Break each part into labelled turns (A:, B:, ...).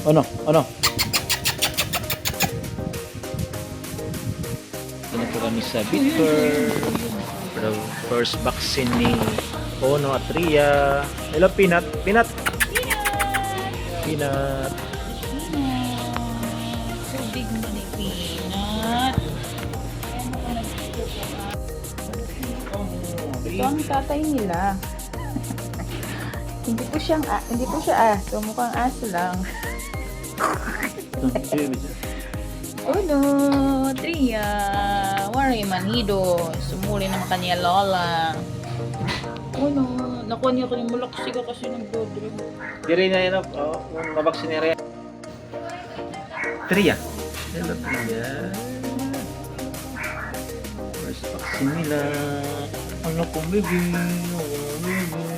A: Ano? Ano? Dito po kami sa Bitford. The first vaccine ni Ono at Ria. Hello, Peanut. Peanut. Peanut.
B: So big mo ni Peanut. Ito ang tatay nila. Hindi po siya aso, mukhang aso lang. Uno, Tria, Wari Manido, sumuli naman kanya lola. Uno, nakuha niya ko yung malaksi ka kasi nagdodrib.
A: Diri na yun, mabaksin niya rin. Tria. Hello, Tria. First vaccine nila. Ano kong baby? Oh, baby.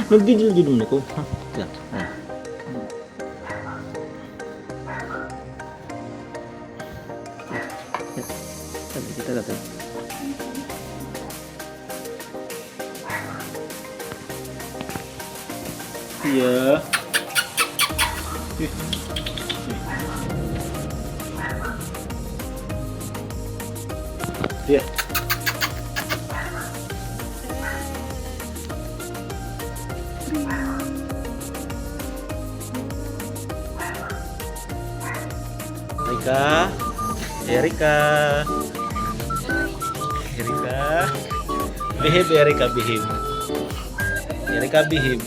A: Nagdidil-dil mo ko. Ha? Yan. Yan. Sabi kita natin. Yeah. Yeah. Erika. Behave, Erika, behave. Erika, behave.